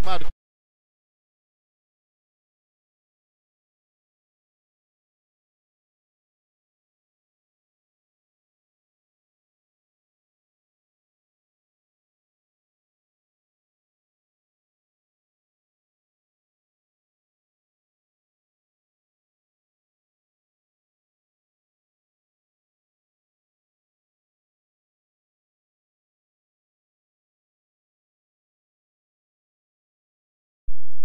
मार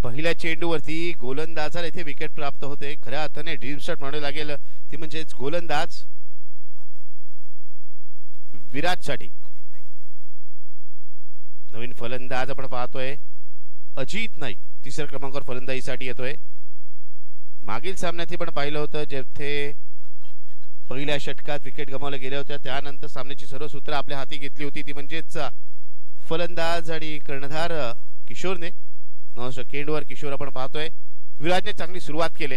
पहिल्या चेंडूवरती गोलंदाजाला इथे विकेट प्राप्त होते. खऱ्या अर्थाने ड्रीम शॉट म्हणावे लागेल ती म्हणजेच गोलंदाज विराटसाठी. नवीन फलंदाज आपण पाहतोय अजित नाईक तिसऱ्या क्रमांकावर फलंदाजीसाठी येतोय. मागील सामन्यात आपण पाहिलं होतं जेथे पहिल्या षटकात विकेट गमावल्या गेल्या होत्या त्यानंतर सामन्याची सर्व सूत्र आपल्या हाती घेतली होती ती म्हणजेच फलंदाज आणि कर्णधार किशोरने. सेकंडवर किशोर आपण पाहतोय. विराजने चांगली सुरुवात केली.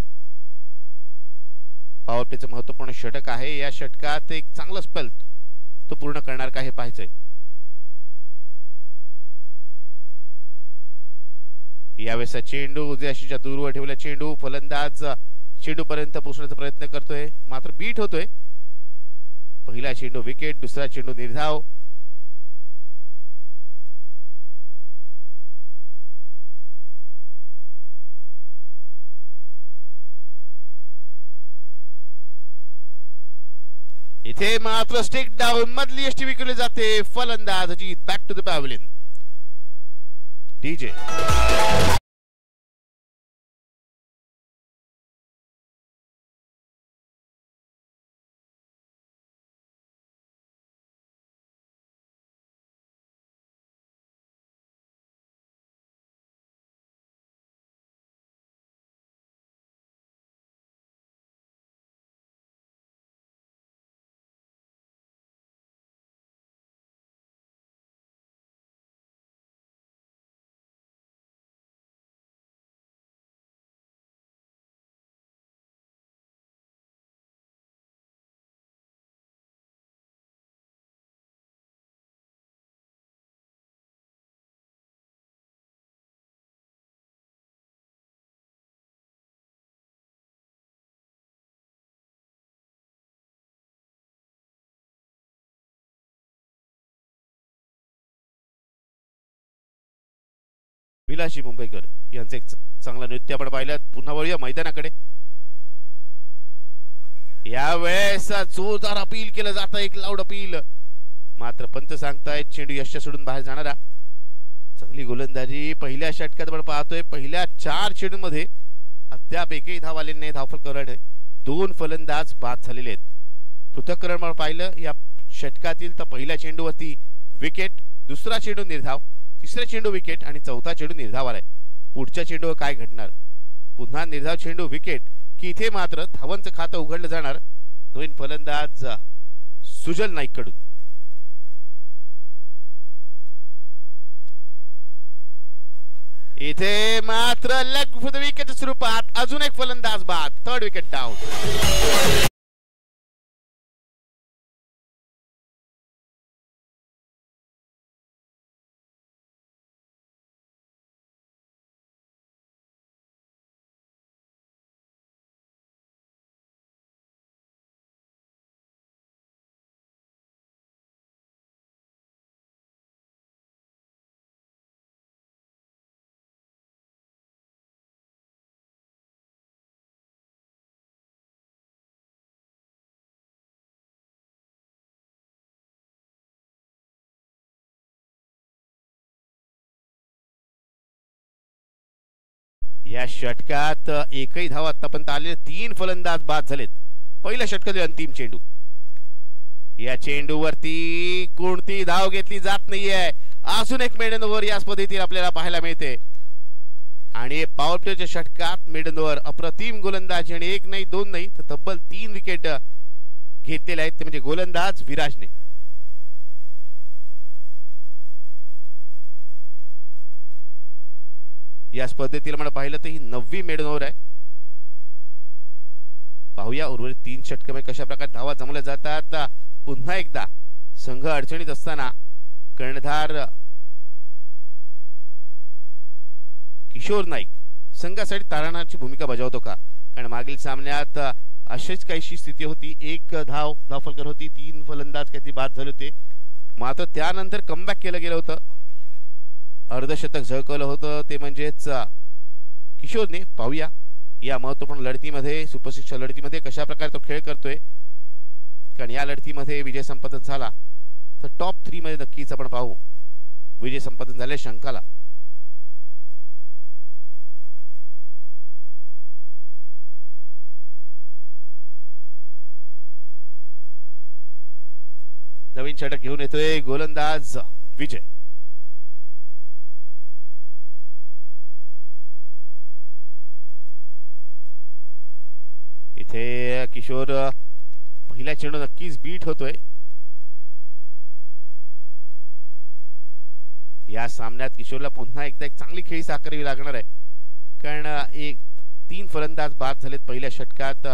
पॉवर प्लेचं महत्वपूर्ण षटक आहे. या षटकात एक चांगला स्पेल तो पूर्ण करणार का हे पाहायचंय. यावेळेस चेंडू उजव्या दूरवर ठेवला चेंडू फलंदाज चेंडू पर्यंत पोहोचण्याचा प्रयत्न करतोय मात्र बीट होतोय. पहिला चेंडू विकेट दुसरा चेंडू निर्धाव. इथे मात्र स्टिक डाऊन मधली यष्टी विकली जाते. फलंदाज Ajit back to the pavilion. DJ विलासी मुंबईकर यांचे एक चांगला नृत्य आपण पाहिलं. पुन्हा वळूया मैदानाकडे. यावेळेस जोरदार अपील केलं जातं एक लाऊड अपील मात्र पंत सांगतायत चेंडू यष्टी सोडून बाहेर जाणारा. चांगली गोलंदाजी पहिल्या षटकात आपण पाहतोय. पहिल्या 4 चेंडूंमध्ये अद्याप एकही धाव आलेली नाही. धावफलक करणे 2 फलंदाज बाद झालेले आहेत. पृथक्करण आपण पाहिलं या षटकातील तर पहिल्या चेंडूवरती विकेट दुसरा चेंडू निर्धाव तिसरा चेंडू विकेट आणि चौथा चेंडू निर्धाव आलाय. पुढच्या चेंडूवर काय घडणार. पुन्हा निर्धाव चेंडू विकेट की इथे मात्र धावांचं खातं उघडलं जाणार नवीन फलंदाज सुजल नाईक कडून. इथे मात्र लेग फॉर द विकेट स्वरूपात अजून एक फलंदाज बाद. 3rd wicket down. या षटकात एकही धाव आतापर्यंत आलेले 3 फलंदाज बाद झालेत. पहिल्या षटकातील अंतिम चेंडू. या चेंडूवरती कोणती धाव घेतली जात नाहीये. अजून एक मेडन ओव्हर याच पद्धतीने आपल्याला पाहायला मिळते आणि पॉवर प्लेच्या षटकात मेडन ओव्हर अप्रतिम गोलंदाजी आणि 1 नाही 2 नाही तर तब्बल 3 विकेट घेतलेले आहेत ते म्हणजे गोलंदाज विराजने. या पद्धतीला आपण पाहिलं तर ही 9वी मेडन ओव्हर आहे. पाहूया उर्वरित 3 षटकामध्ये कशा प्रकारे धावा जमवल्या जातात. पुन्हा एकदा संघ अडचणीत असताना कर्णधार किशोर नाईक संघासाठी तारणाची भूमिका बजावतो का? कारण मागील सामन्यात अशीच काहीशी स्थिती होती. एक धाव फलकर होती, 3 फलंदाज काहीतरी बाद झाले होते. मात्र त्यानंतर कमबॅक केलं गेलं होतं, अर्धशतक झळकवलं होतं ते म्हणजेच किशोरने. पाहूया या महत्वपूर्ण लढतीमध्ये, सुपर 6च्या लढतीमध्ये कशा प्रकारे तो खेळ करतोय. कारण या लढतीमध्ये विजय संपादन झाला तर टॉप 3 मध्ये नक्कीच आपण पाहू विजय संपादन झाले शंकाला. नवीन षटक घेऊन येतोय गोलंदाज विजय. इथे किशोर पहिल्या चेंडू नक्कीच बीट होतोय. या सामन्यात किशोरला पुन्हा एकदा एक चांगली खेळी साकारावी लागणार आहे. कारण 3 फलंदाज बाद झालेत पहिल्या षटकात.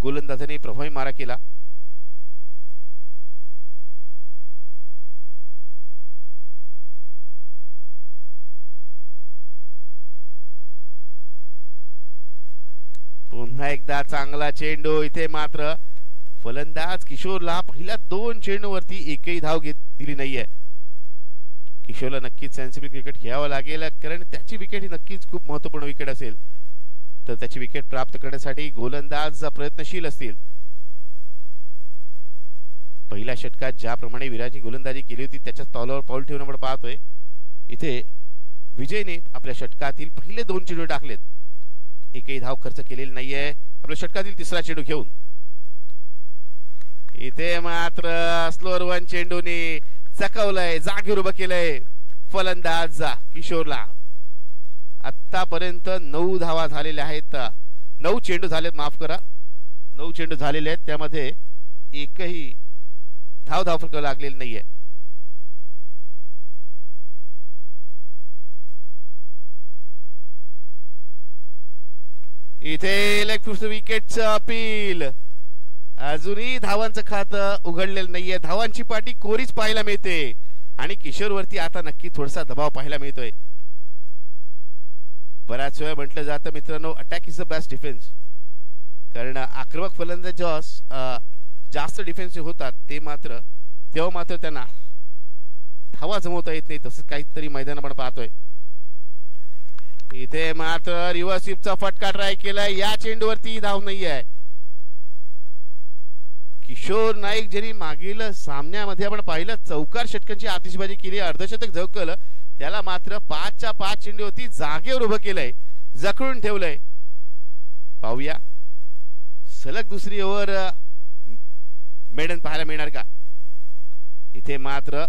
गोलंदाजाने प्रभावी मारा केला. पुन्हा एकदा चांगला चेंडू. इथे मात्र फलंदाज किशोरला पहिल्या 2 चेंडूवरती एकही धाव दिली नाहीये. किशोरला नक्कीच सेन्सिबल क्रिकेट खेळावं लागेल, कारण त्याची विकेट ही नक्कीच खूप महत्वपूर्ण विकेट असेल. तर त्याची विकेट प्राप्त करण्यासाठी गोलंदाज प्रयत्नशील असतील. पहिल्या षटकात ज्याप्रमाणे विराजी गोलंदाजी केली होती त्याच्याच तौलावर पाऊल ठेवून आपण पाहतोय. इथे विजयने आपल्या षटकातील पहिले 2 चेंडू टाकलेत, एकही धाव खर्च केलेली नाहीये. आपल्या षटकातील तिसरा चेंडू घेऊन इथे मात्र स्लोअर 1 चेंडूने चकवलंय, जागेवर उभं केलंय फलंदाज किशोरला. आतापर्यंत 9 धावा झालेल्या आहेत. 9 चेंडू झालेत, माफ करा, 9 चेंडू झालेले आहेत. त्यामध्ये एकही धाव फलक लागलेली नाहीये. इथे लेग विकेटचं अपील. अजूनही धावांचं खातं उघडलेलं नाहीये. धावांची पाटी कोरीच पाहायला मिळते आणि किशोरवरती आता नक्की थोडासा दबाव पाहायला मिळतोय. बराच वेळ म्हटलं जातं मित्रांनो, attack is the best defence. कारण आक्रमक फलंदाज जास्त डिफेन्सिव्ह होतात तेव्हा मात्र त्यांना धावा जमवता येत नाही. तसंच काहीतरी मैदान आपण पाहतोय. इथे मात्र रिव्हर्स स्वीपचा फटका ट्राय केलाय. या चेंडूवरती धाव नाही आहे. किशोर नाईक ज्यांनी मागील सामन्यामध्ये आपण पाहिलं चौकार षटकांची आतिषबाजी केली, अर्धशतक झळकलं, त्याला मात्र 5च्या 5 चेंडूवरती जागेवर उभं केलंय, जखडून ठेवलंय. पाहूया सलग दुसरी ओव्हर मेडन पाहायला मिळणार का? इथे मात्र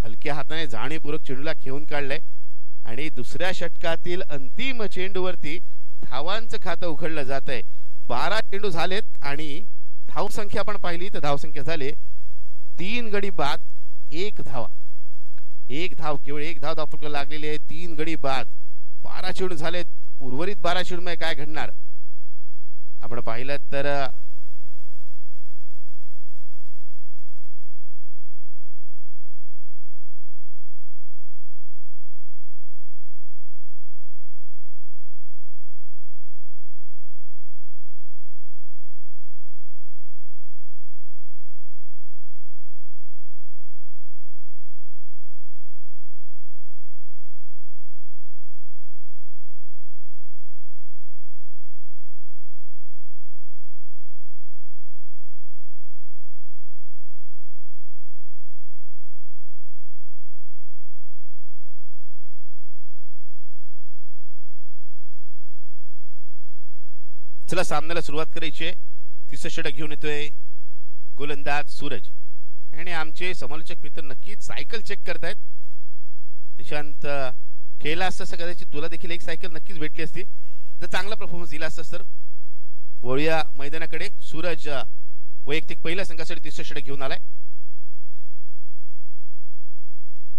हलक्या हाताने जाणीवपूर्वक चेंडूला घेऊन काढलंय आणि दुसऱ्या षटकातील अंतिम चेंडूवरती धावांचं खातं उघडलं जात आहे. 12 चेंडू झालेत आणि धाव संख्या आपण पाहिली तर धाव संख्या झाले 3 गडी बाद 1 धावा. 1 धाव, केवळ 1 धाव फलक लागलेली आहे. 3 गडी बाद, 12 चेंडू झालेत. उर्वरित 12 चेंडू मध्ये काय घडणार आपण पाहिलं तर चला सामन्याला सुरुवात करायची. तिसरं षटक घेऊन येतोय गोलंदाज सूरज आणि आमचे समालोचक मित्र नक्कीच सायकल चेक करतायत. निशांत खेळला असता कदाचित तुला देखील एक सायकल नक्कीच भेटली असती जर चांगला परफॉर्मन्स दिला असता. तर वळूया मैदानाकडे. सूरज वैयक्तिक पहिल्या संघासाठी तिसरं षटक घेऊन आलाय.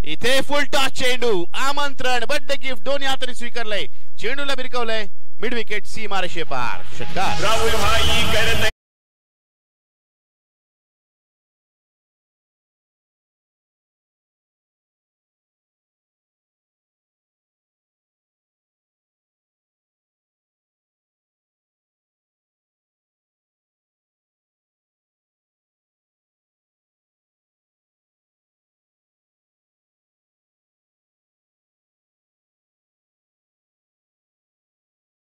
इथे फुल टॉस चेंडू, आमंत्रण, बर्थडे गिफ्ट दोन्ही हाताने स्वीकारलंय. चेंडूला बिरकवलंय मिड विकेट सीमारेषे पार. षटकार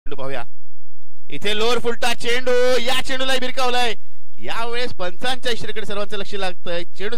चेंडू पाहूया. इथे लोअर फुलटा चेंडू, या चेंडूला भिरकावलाय. यावेळेस पंचांच्या इशाऱ्याकडे सर्वांचं लक्ष लागतंय. चेंडू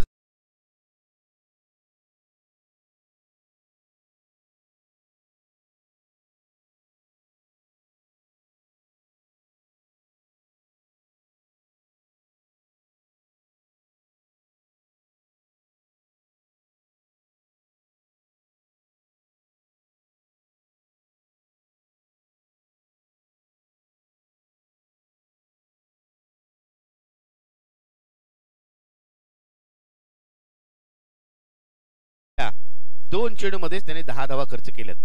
दोन चेंडू मध्येच त्याने 10 धावा खर्च केल्यात.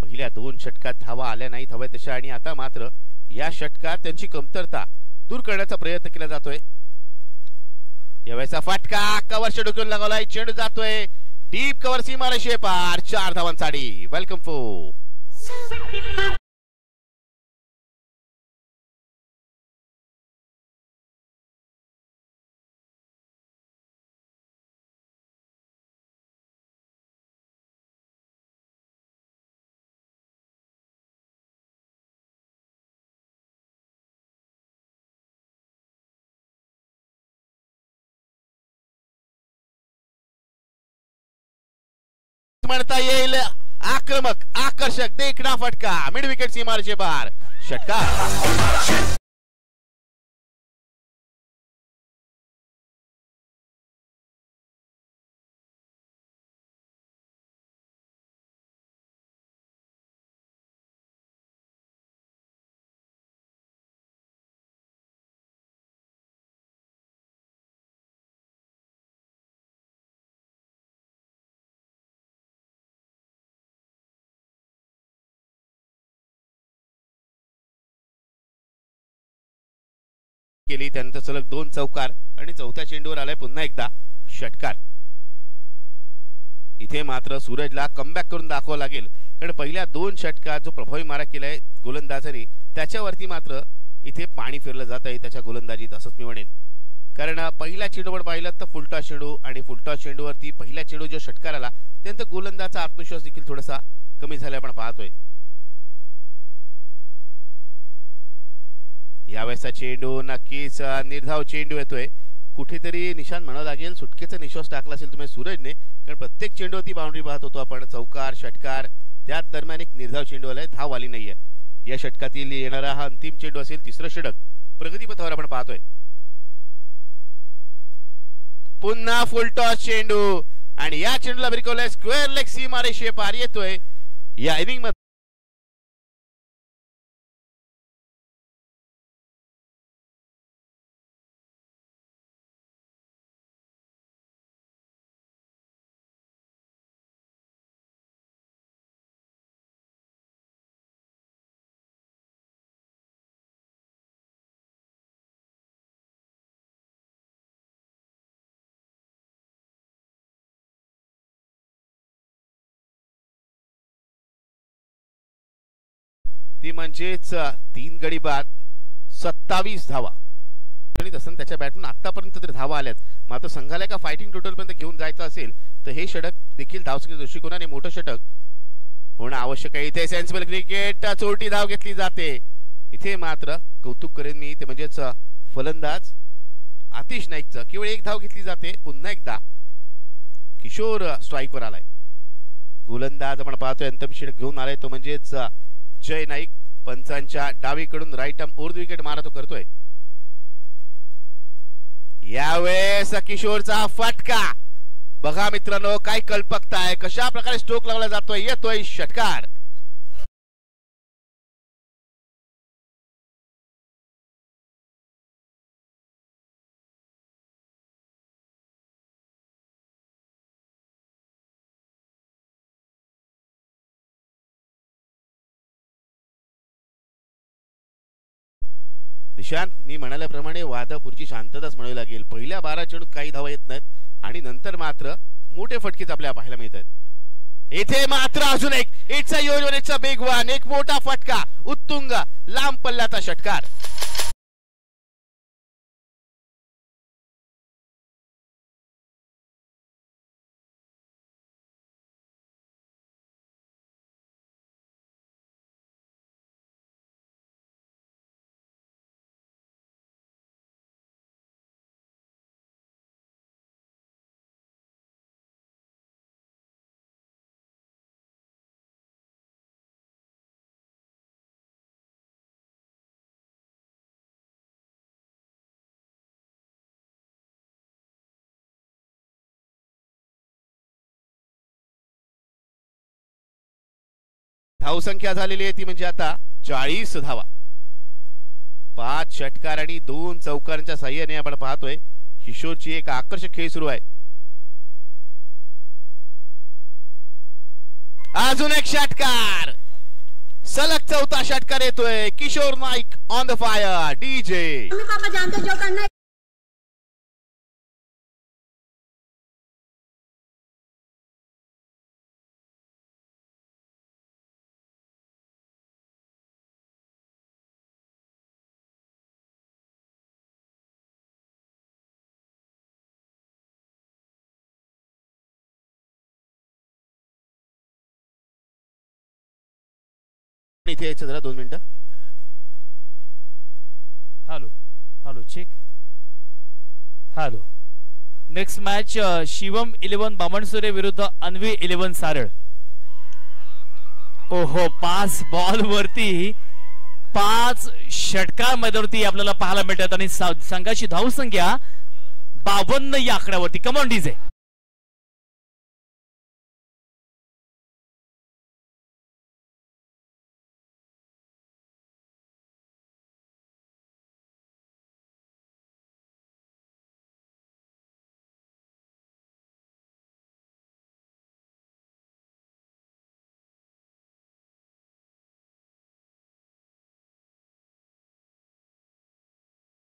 पहिल्या दोन षटकात धावा आल्या नाहीत हव्या तशा, आणि आता मात्र या षटकात त्यांची कमतरता दूर करण्याचा प्रयत्न केला जातोय. यावेळेचा फटका कव्हरच्या डोक्यावर लगावलाय. चेंडू जातोय डीप कव्हर, सीमारेषे पार. 4 धावांसाठी वेलकम फो. म्हणता येईल आक्रमक, आकर्षक, देखणा फटका. मिड विकेट सीमारेषे पार. षटकार. केली त्यानंतर सलग 2 चौकार, आणि चौथ्या चेंडूवर आलाय पुन्हा एकदा षटकार. इथे मात्र सूरजला कमबॅक करून दाखवावं लागेल, कारण पहिल्या 2 षटकात जो प्रभावी मारा केलाय गोलंदाजाने त्याच्यावरती मात्र इथे पाणी फिरलं जात आहे त्याच्या गोलंदाजीत, असंच मी म्हणेन. कारण पहिल्या चेंडूवर पाहिलं तर फुलटा चेंडू, आणि फुलटा चेंडूवरती पहिल्या चेंडू जो षटकार आला त्यानंतर गोलंदाजाचा आत्मविश्वास देखील थोडासा कमी झाला आपण पाहतोय. यावेळेचा चेंडू नक्कीच निर्धाव चेंडू येतोय. कुठेतरी निशाण म्हणावं लागेल, सुटकेचा निश्वास टाकला असेल तुम्ही सूरजने, कारण प्रत्येक चेंडूवरती बाउंड्री पाहत होतो आपण. चौकार, षटकार, त्याच दरम्यान एक निर्धाव चेंडू आलाय, धाव आली नाहीये. या षटकातील येणारा हा अंतिम चेंडू असेल, तिसरं षटक प्रगतीपथावर आपण पाहतोय. पुन्हा फुलटॉस चेंडू, आणि या चेंडूला भिरकवलाय स्क्वेअर लेग, सीमारेषे पार. येतोय या इनिंग मध्ये ती म्हणजेच 3 गडी बाद 27 धावा. तसं त्याच्या बॅटून आतापर्यंत तरी धावा आल्यात. मात्र संघाला एका फायटिंग टोटल पर्यंत घेऊन जायचं असेल तर हे षटक देखील धावसंख्येच्या दृष्टिकोनाने मोठं षटक होणं आवश्यक आहे. इथे सेन्सिबल क्रिकेट, चोरटी धाव घेतली जाते. इथे मात्र कौतुक करेन मी, ते म्हणजेच फलंदाज आतिश नाईकचं केवळ 1 धाव घेतली जाते. पुन्हा एकदा किशोर स्ट्राईकवर आलाय. गोलंदाज आपण पाहतोय अंतिम षटक घेऊन आलाय तो म्हणजेच जय नाईक. पंचांच्या डावीकडून राईट आर्म उर्ध विकेट मारा तो करतोय. यावेळेस किशोरचा फटका बघा मित्रांनो, काय कल्पकता आहे, कशा प्रकारे स्ट्रोक लावला जातोय. येतोय षटकार. निशांत, मी म्हणाल्याप्रमाणे वादापूरची शांतताच म्हणावी लागेल. पहिल्या 12 चेंडूत काही धावा येत नाहीत, आणि नंतर मात्र मोठे फटकेच आपल्याला पाहायला मिळतात. इथे मात्र अजून एक, इट्स अ योजन, इट्स अ बिग वन, एक मोठा फटका, उत्तुंग लांब पल्ल्याचा षटकार. धावसंख्या झालेली आहे ती म्हणजे आता 40 धावा. 5 षटकार आणि 2 चौकारांच्या साह्याने आपण पाहतोय किशोरची एक आकर्षक खेळ सुरू आहे. अजून एक षटकार, सलग चौथा षटकार येतोय. Kishor Naik on the fire. DJ इथे यायचं जरा 2 मिनिटं. Hello hello check. Hello. Next match Shivam 11 Bamansure विरुद्ध अन्वी 11 सारळ. ओहो, 5 बॉल वरती 5 षटकार मैदानावरती आपल्याला पाहायला मिळतात आणि संघाची धावसंख्या 52 या आकड्यावरती. Come on DJ.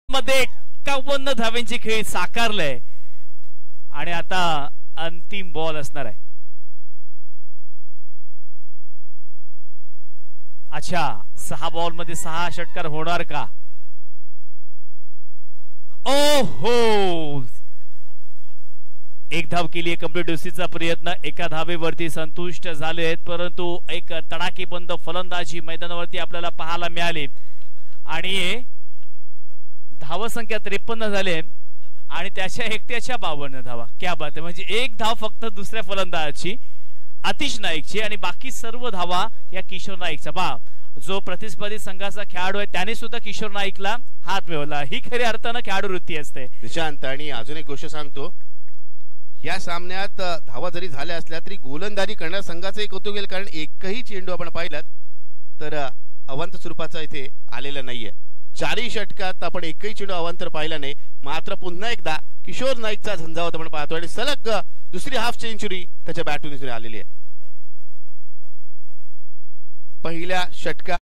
मध्ये 51 धावांची खेळी साकारलंय आणि आता अंतिम बॉल असणार आहे. अच्छा, 6 बॉल मध्ये 6 षटकार होणार का? ओहो, 1 धाव केली. कंप्लीट डोसीचा प्रयत्न, 1 धावेवरती संतुष्ट झाले आहेत, परंतु एक तडाखेबंद फलंदाजी मैदानावरती आपल्याला पाहायला मिळाली आणि धावसंख्या 53 झाले आणि त्याच्या एकट्याच्या 52 धावा. क्या बात आहे. म्हणजे 1 धाव फक्त दुसऱ्या फलंदाजाची, आतिश नाईकची, आणि बाकी सर्व धावा या किशोर नाईकचा. बा, जो प्रतिस्पर्धी संघाचा खेळाडू आहे त्याने सुद्धा किशोर नाईकला हात मिळवला. ही खऱ्या अर्थानं खेळाडू वृत्ती असते. निशांत, आणि अजून एक गोष्ट सांगतो, या सामन्यात धावा जरी झाल्या असल्या तरी गोलंदाजी करणाऱ्या संघाचं एक कौतुक होईल, कारण एकही चेंडू आपण पाहिलात तर अवंत स्वरूपाचा इथे आलेला नाहीये. 4 षटकात आपण एकही चेंडू अवांतर पाहिला नाही. मात्र पुन्हा एकदा किशोर नाईकचा झंझावात आपण पाहतो आणि सलग दुसरी हाफ सेंचुरी त्याच्या बॅटून आलेली आहे. पहिल्या षटकात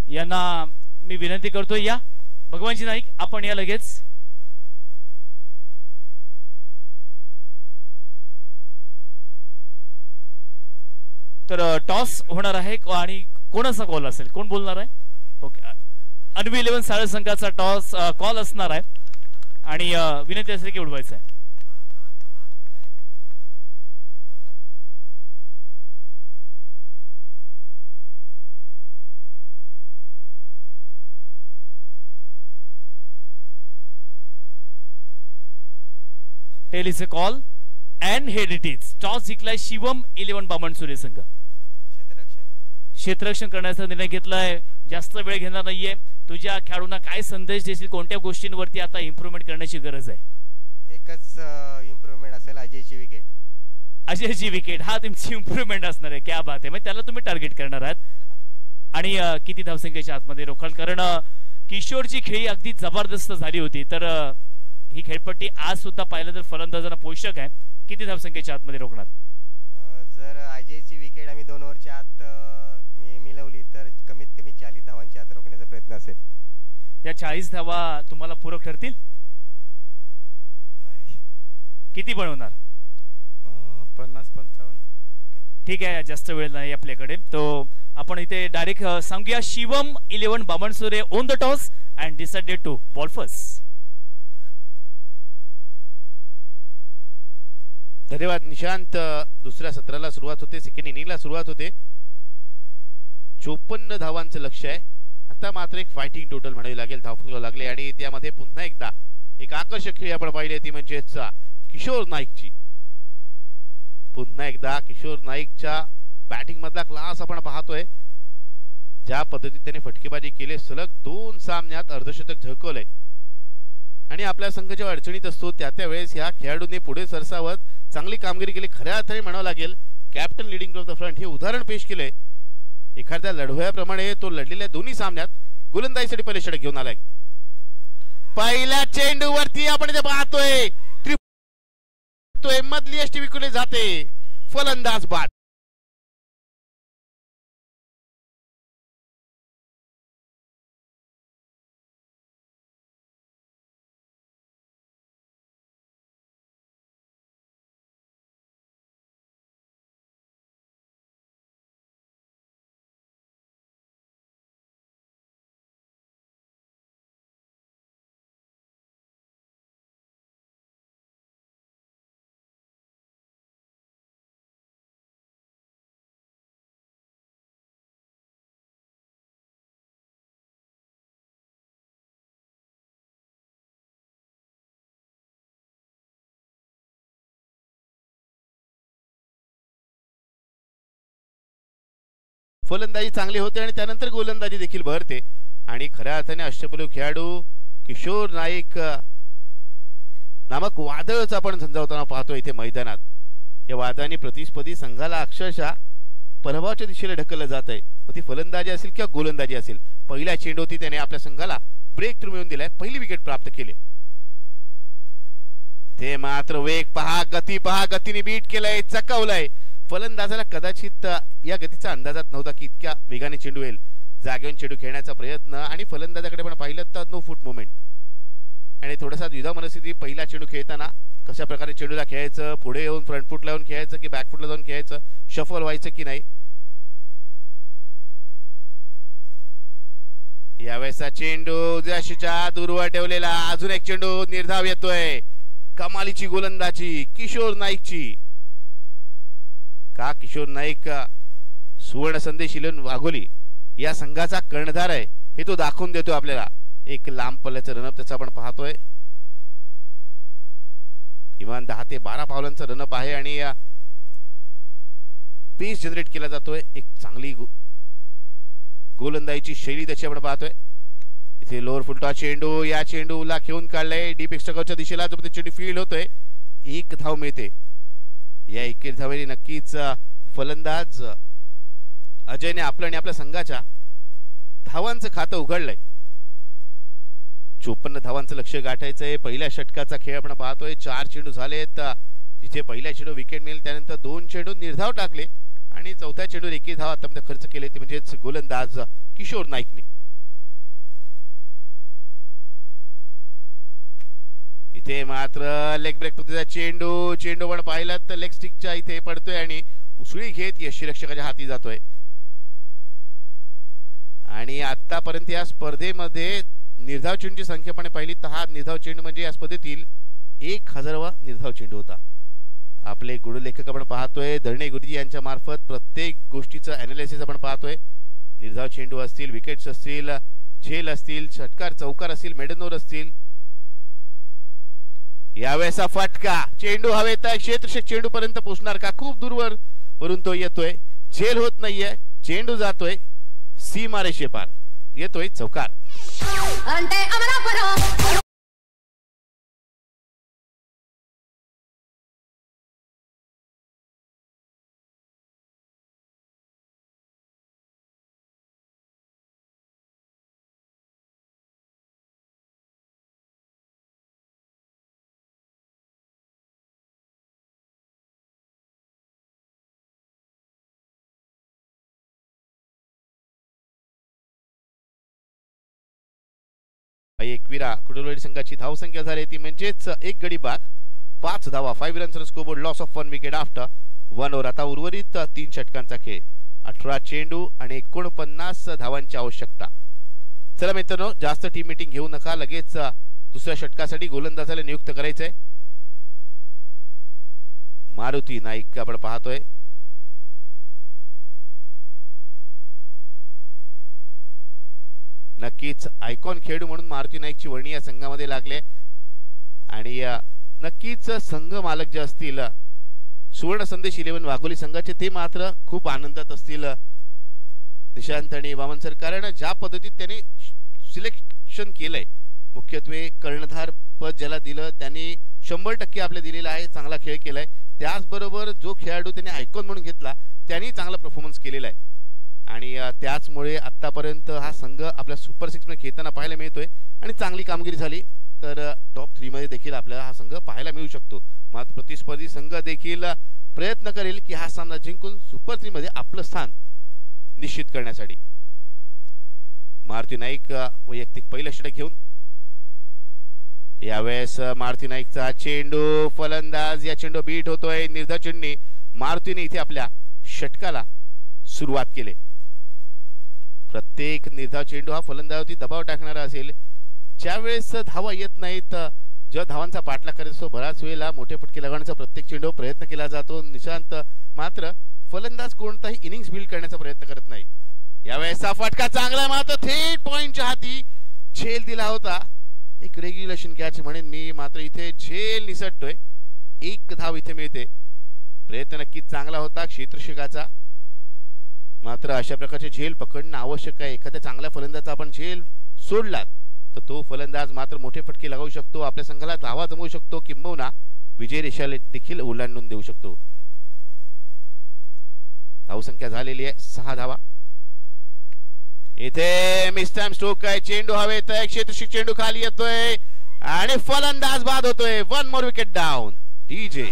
यांना मी विनंती करतो, या भगवानजी नाईक, आपण या लगेच. तर टॉस होणार आहे आणि कोणाचा कॉल असेल, कोण बोलणार आहे? ओके, अन्वी 11 सारळ संघाचा टॉस कॉल असणार आहे आणि विनंती असेल की उडवायचं आहे. टेलीचे call and head it is. Toss जिंकलाय शिवम 11 बामणसुरे संघ. क्षेत्ररक्षण करण्याचा निर्णय घेतलाय. जास्त वेळ घेणार नाहीये. तुझ्या खेळाडूंना काय संदेश देशील? कोणत्या गोष्टींवरती आता इम्प्रूव्हमेंट करण्याची गरज आहे? एकच इम्प्रूव्हमेंट असेल, अजयची विकेट. अजयची विकेट, हा तुमची इम्प्रुव्हमेंट असणार आहे. क्या बात आहे. म्हणजे त्याला तुम्ही टार्गेट करणार आहात. आणि किती धावसंख्येच्या आतमध्ये रोखाल, कारण किशोरची खेळी अगदी जबरदस्त झाली होती. तर ही खेळपट्टी आज सुद्धा पाहिलं तर फलंदाजांना पोषक आहे. किती धावसंख्येच्या आतमध्ये रोखणार? जर अजयची विकेट आम्ही 2 ओव्हरच्या आत मिळवली तर कमीत कमी 40 धावांच्या आत रोखण्याचा प्रयत्न असेल. या 40 धावा तुम्हाला पूरक ठरतील? किती बनवणार? 50-55. ठीक आहे, जास्त वेळ नाही आपल्याकडे. तो आपण इथे डायरेक्ट सांगूया. Shivam 11 Bamansure on the toss and decided to bowl first. धन्यवाद निशांत. दुसऱ्या सत्राला सुरुवात होते, सेकंड इनिंगला सुरुवात होते. 54 धावांचं लक्ष आहे. आता मात्र एक फायटिंग टोटल म्हणावी लागेल. धावफलक लागले आणि त्यामध्ये पुन्हा एकदा एक आकर्षक खेळी आपण पाहिली ती म्हणजे किशोर नाईकची. पुन्हा एकदा किशोर नाईकच्या बॅटिंग मधला क्लास आपण पाहतोय. ज्या पद्धतीने त्याने फटकेबाजी केली, सलग 2 सामन्यात अर्धशतक झळकवलंय. आणि आपल्या संघ जेव्हा अडचणीत असतो त्या वेळेस ह्या खेळाडूंनी पुढे सरसावत चांगली कामगिरी केली. खऱ्या अर्थाने म्हणावं लागेल captain leading from the front हे उदाहरण पेश केलंय. एखाद्या लढवयाप्रमाणे तो लढलेल्या दोन्ही सामन्यात गोलंदाजीसाठी पहिले षटक घेऊन आलाय. पहिल्या चेंडूवरती आपण इथे पाहतोय मधली यष्टी विखुरली जाते. फलंदाज बाद. फलंदाजी चांगली होते आणि त्यानंतर गोलंदाजी देखील भरते. आणि खऱ्या अर्थाने अष्टपैलू खेळाडू किशोर नाईक नामक वादळच आपण झंझावताना पाहतो इथे मैदानात. या वादळाने प्रतिस्पर्धी संघाला अक्षरशः पराभवाच्या दिशेला ढकललं जात आहे. ती फलंदाजी असेल किंवा गोलंदाजी असेल. पहिल्या चेंडूवरती त्याने आपल्या संघाला ब्रेक थ्रू मिळवून दिलाय. पहिली विकेट प्राप्त केली. ते मात्र वेग पहा, गती पहा, गतीने बीट केलंय, चकवलंय. फलंदाजाला कदाचित या गतीचा अंदाजात नव्हता की इतक्या वेगाने चेंडू येईल. जागेवरून चेंडू खेळण्याचा प्रयत्न आणि फलंदाजाकडे पण पाहिलं तर नो फूट मुवमेंट आणि थोडासा द्विधा मनस्थिती. पहिला चेंडू खेळताना कशा प्रकारे चेंडूला खेळायचं, पुढे येऊन फ्रंट फुटला येऊन खेळायचं की बॅक फुटला जाऊन खेळायचं, शफल व्हायचं की नाही. यावेळेसचा चेंडू जाशीच्या दूरवर ठेवलेला. अजून एक चेंडू निर्धाव येतोय. कमालीची गोलंदाजी किशोर नाईकची. का किशोर नाईक सुवर्ण संदेश इलेव्हन वाघोली या संघाचा कर्णधार आहे हे तो दाखवून देतो आपल्याला. एक लांब पल्ल्याचं रनअप त्याचा आपण पाहतोय. किमान 10 ते 12 पावलांचा रनअप आहे आणि पेस जनरेट केला जातोय. एक चांगली गोलंदाजीची शैली त्याची आपण पाहतोय. इथे लोअर फुलटॉस चेंडू, या चेंडूला खेळून काढलाय डीप एक्स्ट्रा कव्हरच्या दिशेला. जो चेंडू फील्ड होतोय, 1 धाव मिळते. या 1 धावेने नक्कीच फलंदाज अजयने आपलं आणि आपल्या संघाच्या धावांचं खातं उघडलंय. 54 धावांचं लक्ष्य गाठायचंय. पहिल्या षटकाचा खेळ आपण पाहतोय. 4 चेंडू झालेत. जिथे पहिल्या चेंडू विकेट मिळेल त्यानंतर 2 चेंडू निर्धाव टाकले आणि चौथ्या चेंडूवर 1 धाव आतापर्यंत खर्च केले ते म्हणजेच गोलंदाज किशोर नाईकने. इथे मात्र लेग ब्रेक पद्धतीचा चेंडू पण पाहिलं तर लेग स्टिकच्या इथे पडतोय आणि उसळी घेत यष्टीरक्षकाच्या हाती जातोय. आणि आतापर्यंत या स्पर्धेमध्ये निर्धाव चेंडूची संख्या पण पाहिली तर हा निर्धाव चेंडू म्हणजे या स्पर्धेतील 1000वा निर्धाव चेंडू होता. आपले गुणलेखक आपण पाहतोय धरणे गुरुजी यांच्या मार्फत प्रत्येक गोष्टीचं अनालिसिस आपण पाहतोय. निर्धाव चेंडू असतील, विकेट्स असतील, झेल असतील, षटकार चौकार असतील, मेडनोर असतील. यावेळेचा फटका चेंडू हवेत क्षेत्ररक्षक चेंडू पर्यंत पोहोचणार का? खूप दूरवर वरून तो येतोय. झेल होत नाहीये, चेंडू जातोय सीमारेषेपार, येतोय चौकार. एकविरा कुडुलवाडी संघाची धावसंख्या झाली ती म्हणजेच एक गडी बाद 5 धावा 5 runs on scoreboard loss of 1 wicket after 1 over. आता उर्वरित 3 षटकांचा खेळ 18 चेंडू आणि 49 धावांची आवश्यकता. चला मित्रांनो जास्त टीम मीटिंग घेऊ नका लगेच दुसऱ्या षटकासाठी गोलंदाजाला नियुक्त करायचंय. मारुती नाईक आपण पाहतोय नक्कीच आयकॉन खेळाडू म्हणून मारुती नाईकची वर्णी या संघामध्ये लागले आणि नक्कीच संघ मालक जे असतील सुवर्ण संदेश 11 वाघोली संघाचे ते मात्र खूप आनंदात असतील निशांत आणि वामन सर, कारण ज्या पद्धतीत त्यांनी सिलेक्शन केलंय मुख्यत्वे कर्णधार पद ज्याला दिलं त्यांनी 100% आपले दिलेला आहे, चांगला खेळ केलाय. त्याचबरोबर जो खेळाडू त्यांनी आयकॉन म्हणून घेतला त्यांनी चांगला परफॉर्मन्स केलेला आहे आणि त्याचमुळे आतापर्यंत हा संघ आपल्या सुपर 6 मध्ये खेळताना पाहायला मिळतोय आणि चांगली कामगिरी झाली तर टॉप 3 मध्ये देखील आपल्याला हा संघ पाहायला मिळू शकतो. मात्र प्रतिस्पर्धी संघ देखील प्रयत्न करेल की हा सामना जिंकून सुपर 3 मध्ये आपलं स्थान निश्चित करण्यासाठी. मारुती नाईक वैयक्तिक पहिलं षटक घेऊन यावेळेस मारुती नाईकचा चेंडू फलंदाज या चेंडू बीट होतोय निर्धाचूंनी. मारुतीने इथे आपल्या षटकाला सुरुवात केली. प्रत्येक निर्धाव चेंडू हा फलंदाजावरती दबाव टाकणारा असेल. ज्यावेळेस धावा येत नाहीत जेव्हा धावांचा पाठलाग करतो बराच वेळेला मोठे फटके लगावण्याचा प्रत्येक चेंडू प्रयत्न केला जातो निशांत, मात्र फलंदाज कोणताही इनिंग्स बिल्ड करण्याचा प्रयत्न करत नाही. यावेळेस फटका चांगला मात्र थेट पॉइंटच्या हाती झेल दिला होता. एक रेग्युलेशन कॅच म्हणेन मी, मात्र इथे झेल निसटतोय. 1 धाव इथे मिळते. प्रयत्न नक्कीच चांगला होता क्षेत्ररक्षकाचा, मात्र अशा प्रकारचे झेल पकडणं आवश्यक आहे. एखाद्या चांगल्या फलंदाजाचा आपण झेल सोडलात तर तो फलंदाज मात्र मोठे फटके लगावू शकतो, आपल्या संघाला धावा जमवू शकतो, किंबहुना विजय रेषा देखील ओलांडून देऊ शकतो. धावसंख्या झालेली आहे 6 धावा. इथे मिस्टॅम स्ट्रोक आहे, चेंडू हवेत आहे, क्षेत्ररक्षक चेंडू खाली येतोय आणि फलंदाज बाद होतोय. 1 मोर विकेट डाऊन. डीजे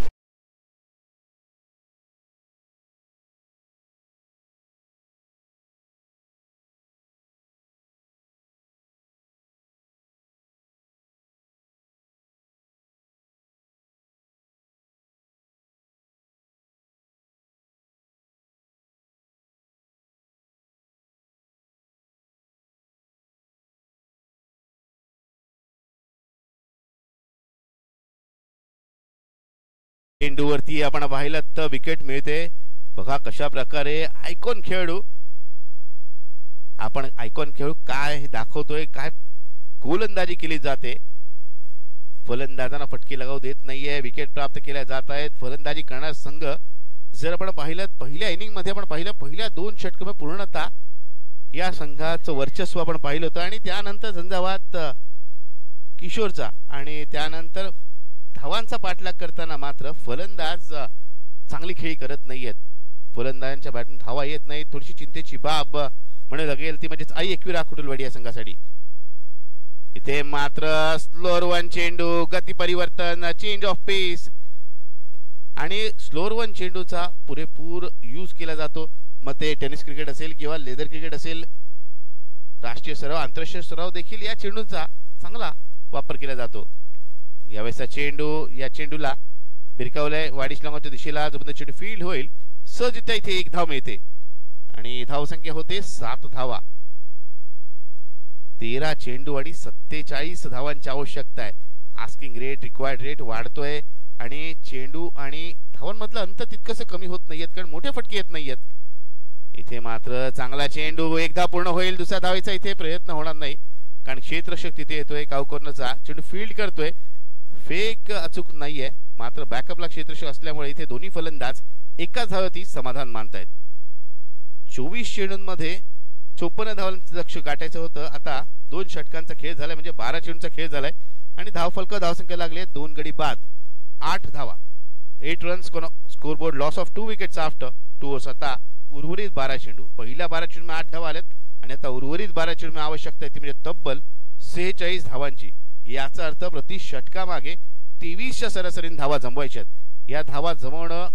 चेंडूवरती आपण पाहिलं तर विकेट मिळते. बघा कशा प्रकारे आयकॉन खेळाडू काय दाखवतोय, काय गोलंदाजी केली जाते. फलंदाजांना फटके लगावू देत नाहीये, विकेट प्राप्त केल्या जात आहेत. फलंदाजी करणारा संघ जर आपण पाहिलं पहिल्या इनिंग मध्ये आपण पाहिलं पहिल्या 2 षटकांमध्ये पूर्णतः या संघाचं वर्चस्व आपण पाहिलं होतं आणि त्यानंतर झंझावात किशोरचा आणि त्यानंतर धावांचा पाठलाग करताना मात्र फलंदाज चांगली खेळी करत नाहीयेत. फलंदाजांच्या बॅटून धावा येत नाही, थोडीशी चिंतेची बाब म्हणू लागेल ती म्हणजेच एकविरा कुडुलवाडी या संघासाठी. इथे मात्र स्लोअर 1 चेंडू, गती परिवर्तन, चेंज ऑफ पेस आणि स्लोअर 1 चेंडूचा पुरेपूर यूज केला जातो. मग ते टेनिस क्रिकेट असेल किंवा लेदर क्रिकेट असेल, राष्ट्रीय सराव आंतरराष्ट्रीय सराव देखील या चेंडूचा चांगला वापर केला जातो. यावेळेसचा चेंडू या चेंडूला भिरकावलाय वाडीशलांगाच्या दिशेला, जोपर्यंत चेंडू फील्ड होईल सहजरित्या इथे 1 धाव मिळते आणि धावसंख्या होते 7 धावा. 13 चेंडू आणि 47 धावांची आवश्यकता आहे. आस्किंग रेट रिक्वायर्ड रेट वाढतोय आणि चेंडू आणि धावांमधलं अंतर तितकंसं कमी होत नाहीयेत कारण मोठे फटके येत नाहीयेत. इथे मात्र चांगला चेंडू, 1 धाव पूर्ण होईल. दुसऱ्या धावेचा इथे प्रयत्न होणार नाही कारण क्षेत्ररक्षक तिथे येतोय. कावकॉर्नरचा चेंडू फील्ड करतोय, फेक अचूक नाहीये, मात्र बॅकअपला क्षेत्ररक्षक असल्यामुळे इथे दोन्ही फलंदाज एकाच धावेवरती समाधान मानतायत. 24 चेंडूंमध्ये 54 धावांचं लक्ष्य गाठायचं होतं. आता 2 षटकांचा खेळ झालाय म्हणजे 12 चेंडूंचा खेळ झालाय आणि धावफलक धावसंख्या लागली 2 गडी बाद 8 धावा 8 runs scoreboard loss of 2 wickets after 2 overs. आता उर्वरित 12 चेंडू, पहिल्या 12 चेंडूमध्ये 8 धावा आल्यात आणि आता उर्वरित 12 चेंडूमध्ये आवश्यकता आहे ती म्हणजे तब्बल 46 धावांची. याचा अर्थ प्रति षटकामागे 23च्या सरासरीने धावा जमवायच्यात. या धावा जमवणं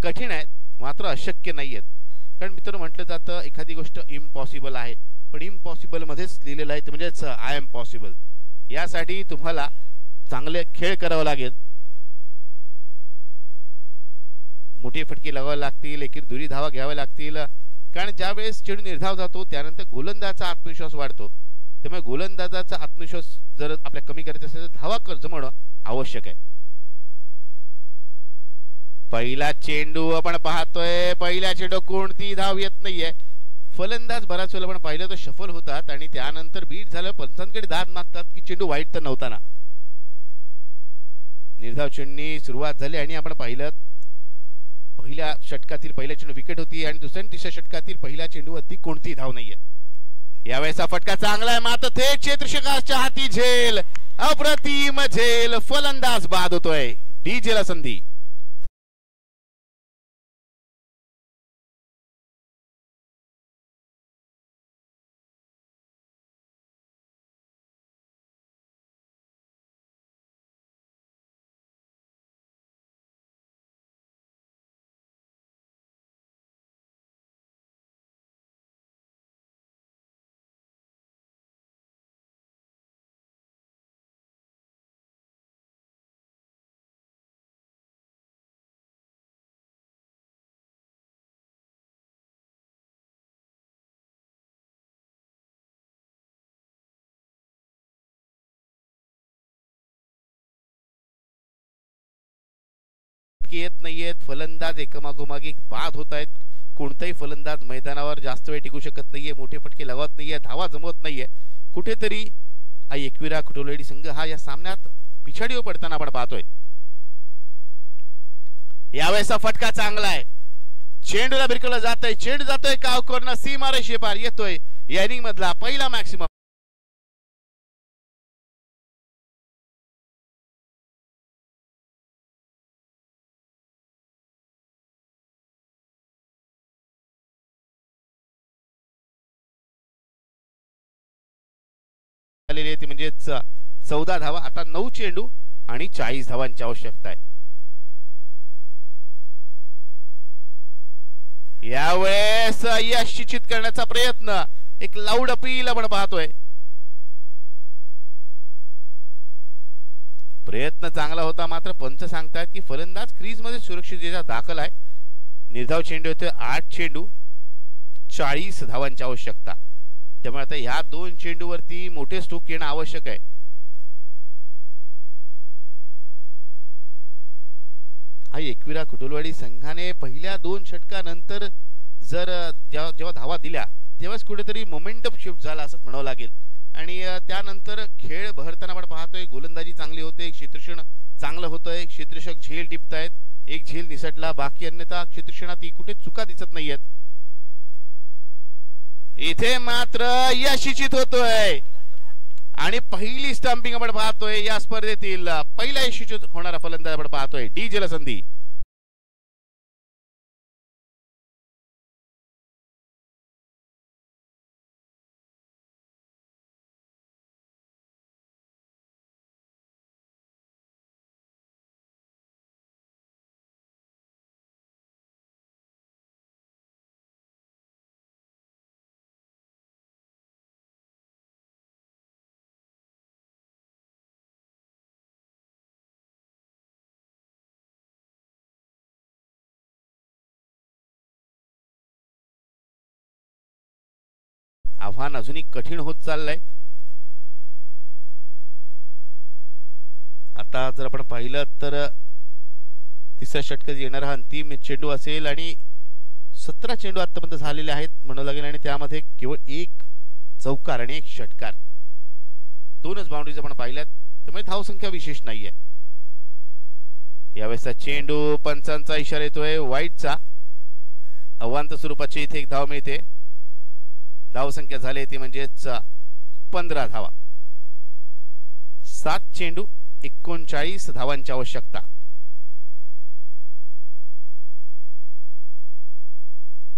कठीण आहे मात्र अशक्य नाहीयेत. कारण मित्र म्हटलं जातं एखादी गोष्ट इम्पॉसिबल आहे, पण इम्पॉसिबल मध्येच लिहिलेलं आहे ते म्हणजेच आय एम पॉसिबल. यासाठी तुम्हाला चांगले खेळ करावा लागेल, मोठी फटके लावावे लागतील, एकीर दुरी धावा घ्याव्या लागतील. कारण ज्यावेळेस चेंडू निर्धाव जातो त्यानंतर गोलंदाजाचा आत्मविश्वास वाढतो. त्यामुळे गोलंदाजाचा आत्मविश्वास जर आपल्या कमी करायचा असेल तर धावा जमवणं आवश्यक आहे. पहिला चेंडू आपण पाहतोय, पहिल्या चेंडू कोणती धाव येत नाहीये. फलंदाज बराच वेळेला आपण पाहिलं तर शफल होतात आणि त्यानंतर बीट झालं पंचांकडे दाद मागतात की चेंडू वाईट तर नव्हता ना. निर्धाव चेंडूनी सुरुवात झाली आणि आपण पाहिलं पहिल्या षटकातील पहिल्या चेंडू विकेट होती आणि दुसऱ्या आणि तिसऱ्या षटकातील पहिल्या चेंडूवरती कोणती धाव नाहीये. यावेळेचा फटका चांगला आहे, मात्र थेट क्षेत्ररक्षकाच्या हाती झेल, अप्रतिम झेल, फलंदाज बाद होतोय. डीजेला संधी. येत नाहीयेत, फलंदाज एकमागोमाग एक बाद होत आहेत. कोणताही फलंदाज मैदानावर जास्त वेळ टिकू शकत नाहीये, मोठे फटके लावत नाहीये, धावा जमवत नाहीये. कुठेतरी एकविरा कुटोलेडी संघ हा या सामन्यात पिछाडीवर पडताना आपण पाहतोय. यावेळेचा फटका चांगला आहे, चेंडूला भिरकवलं जातंय, चेंडू जातोय काव कॉर्नर, सीमारेषे पार येतोय. या इनिंग मधला पहिला मॅक्सिमम. म्हणजेच 14 धावा. आता 9 चेंडू आणि 40 धावांची आवश्यकता आहे. यावेळेस यश निश्चित करण्याचा प्रयत्न, एक लाऊड अपील आपण पाहतोय. प्रयत्न चांगला होता, मात्र पंच सांगतायत की फलंदाज क्रीज मध्ये सुरक्षितरित्या दाखल आहे. निर्धाव चेंडू होते 8 चेंडू 40 धावांची आवश्यकता. त्यामुळे आता ह्या 2 चेंडूवरती मोठे स्ट्रोक येणं आवश्यक आहे. एकविरा कुटुलवाडी संघाने पहिल्या 2 षटकानंतर जर जेव्हा धावा दिल्या तेव्हाच कुठेतरी मोमेंटम शिफ्ट झाला असं म्हणावं लागेल. आणि त्यानंतर खेळ बहरताना आपण पाहतोय, गोलंदाजी चांगली होते, क्षेत्ररक्षण चांगलं होतंय, क्षेत्ररक्षक झेल टिपतायत, एक झेल निसटला, बाकी अन्यथा क्षेत्ररक्षणात कुठे चुका दिसत नाहीयेत. इथे मात्र यशस्वी होतोय आणि पहिली स्टंपिंग आपण पाहतोय या स्पर्धेतील पहिला यशस्वी होणारा फलंदाज आपण पाहतोय. डीजेला संधी. आव्हान अजूनही कठीण होत चाललंय. आता जर आपण पाहिलं तर तिसऱ्या षटकात येणारा हा अंतिम चेंडू असेल आणि 17 चेंडू आतापर्यंत झालेले आहेत म्हणावं लागेल आणि त्यामध्ये केवळ 1 चौकार आणि 1 षटकार, 2च बाउंड्रीज आपण पाहिल्यात. त्यामुळे धावसंख्या विशेष नाहीये. यावेळेसचा चेंडू पंचांचा इशारा येतोय वाईटचा. अवांत स्वरूपाची इथे 1 धाव मिळते. धावसंख्या झाली ती म्हणजेच 15 धावा. 7 चेंडू 39 धावांची आवश्यकता.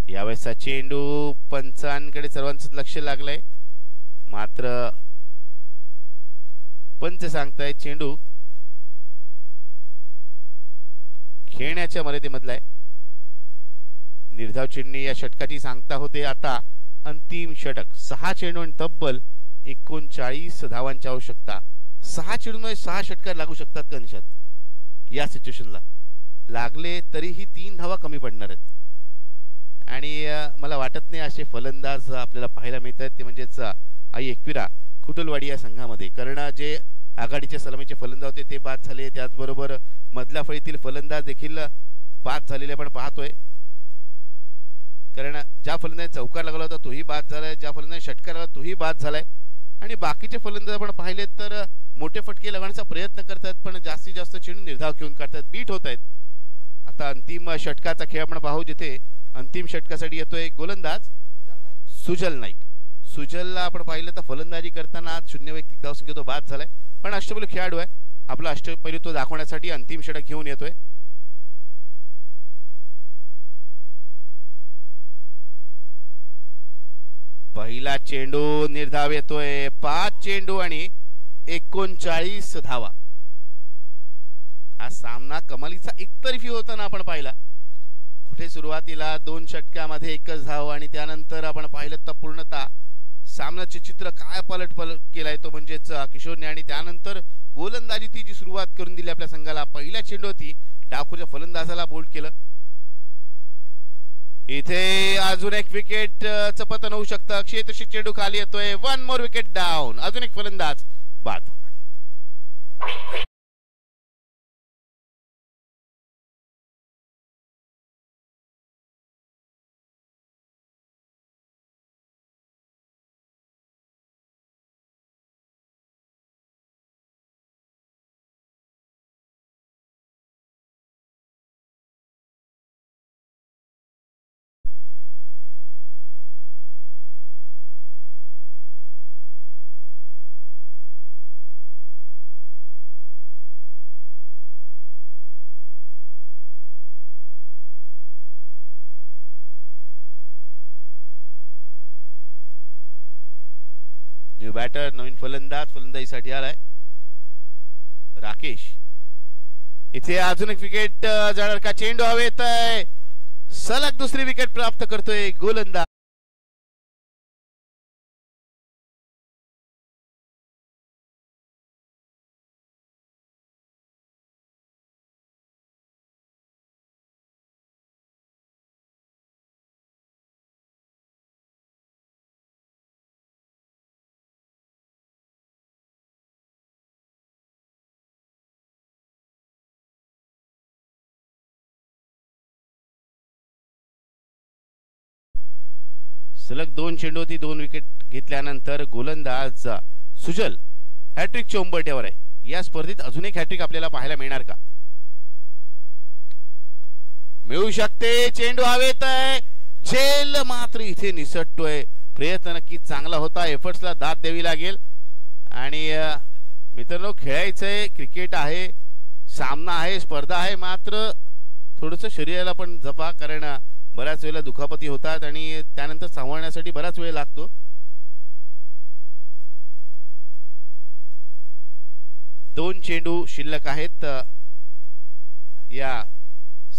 यावेळेसचा चेंडू पंचांकडे सर्वांचं लक्ष लागलंय, मात्र पंच सांगताय चेंडू खेळण्याच्या मर्यादेमधला आहे. निर्धाव चेंडूने या षटकाची सांगता होते. आता अंतिम षटक 6 चेंडू आणि तब्बल 39 धावांची आवश्यकता. 6 चेंडूमध्ये 6 षटकार लागू शकतात का निशांत? या सिच्युएशनला लागले तरीही 3 धावा कमी पडणार आहेत आणि मला वाटत नाही असे फलंदाज आपल्याला पाहायला मिळत आहेत ते म्हणजेच आई एकविरा कुटुलवाडी या संघामध्ये. कारण जे आघाडीचे सलामीचे फलंदाज होते ते बाद झाले. त्याचबरोबर मधल्या फळीतील फलंदाज देखील बाद झालेले आपण पाहतोय. कारण ज्या फलंदाज चौकार लागला होता तोही बाद झालाय, ज्या फलंदाज षटकार लागला तोही बाद झालाय आणि बाकीचे फलंदाज आपण पाहिले तर मोठे फटके लगावण्याचा प्रयत्न करतात पण जास्तीत जास्त चेंडू निर्धाव घेऊन काढतात, बीट होत आहेत. आता अंतिम षटकाचा खेळ आपण पाहू जिथे अंतिम षटकासाठी येतोय गोलंदाज सुजल नाईक. सुजलला आपण पाहिलं तर फलंदाजी करताना आज 0 वैयक्तिक धावसंख्या तो बाद झालाय पण अष्टपैलू खेळाडू आहे. आपला अष्टपैलू तो दाखवण्यासाठी अंतिम षटक घेऊन येतोय. पहिला चेंडू निर्धाव येतोय. 5 चेंडू आणि 39 धावा. हा सामना कमालीचा एकतर्फी होताना आपण पाहिला. कुठे सुरुवातीला 2 षटकामध्ये 1च धाव आणि त्यानंतर आपण पाहिलं तर पूर्णतः सामन्याचे चित्र काय पलट केलाय तो म्हणजेच किशोरने आणि त्यानंतर गोलंदाजीची जी सुरुवात करून दिली आपल्या संघाला. पहिल्या चेंडूवरती डावखुऱ्या फलंदाजाला बोल्ड केलं. इथे अजून एक विकेट चं पतन होऊ शकतं. क्षेत्रशी चेंडू खाली येतोय. 1 मोर विकेट डाऊन. अजून एक फलंदाज बाद. न्यू बॅटर नवीन फलंदाजीसाठी आलाय राकेश. इथे अजून एक विकेट जाणार का? चेंडू हवेत आहे. सलग दुसरी विकेट प्राप्त करतोय गोलंदाज. सलग 2 चेंडूवरती 2 विकेट घेतल्यानंतर गोलंदाज सुजल हॅट्रिकच्या उंबरठ्यावर आहे. या स्पर्धेत अजून एक हॅट्रिक आपल्याला पाहायला मिळणार का? मिळू शकते. चेंडू हवेत आहे. झेल मात्र इथे निसटतोय. प्रयत्न नक्की चांगला होता. एफर्ट्सला दाद द्यावी लागेल आणि मित्रांनो खेळायचंय. क्रिकेट आहे, सामना आहे, स्पर्धा आहे, मात्र थोडस शरीराला पण जपा कारण बऱ्याच वेळेला दुखापती होतात आणि त्यानंतर सांभाळण्यासाठी बराच वेळ लागतो. दोन चेंडू शिल्लक आहेत या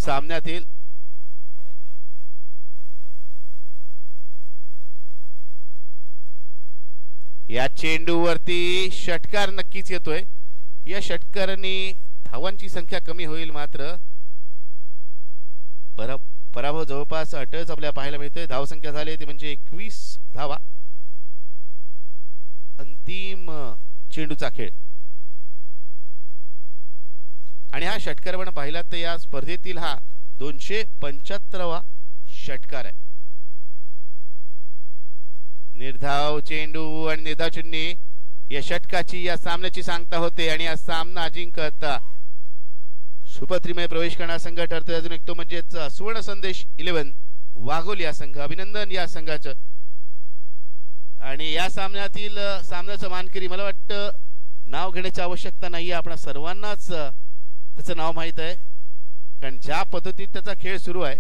सामन्यातील. या चेंडूवरती षटकार नक्कीच येतोय. या षटकाराने धावांची संख्या कमी होईल मात्र पराभव जवळपास अटळच आपल्याला पाहायला मिळतोय. धावसंख्या झाली ते म्हणजे 21 धावा. अंतिम चेंडूचा खेळ आणि हा षटकार आपण पाहिला तर या स्पर्धेतील हा 275वा षटकार आहे. निर्धाव चेंडू आणि निर्धाव चेंडूने या षटकाची या सामन्याची सांगता होते आणि हा सामना जिंकत सुपत्रीमध्ये प्रवेश करणारा संघ ठरतोय. अजून एक तो म्हणजेच सुवर्ण संदेश 11 वाघोली या संघ. अभिनंदन या संघाचं. आणि या सामन्याचं मानकरी मला वाटतं नाव घेण्याची आवश्यकता नाहीये. आपण सर्वांनाच त्याचं नाव माहित आहे कारण ज्या पद्धतीत त्याचा खेळ सुरू आहे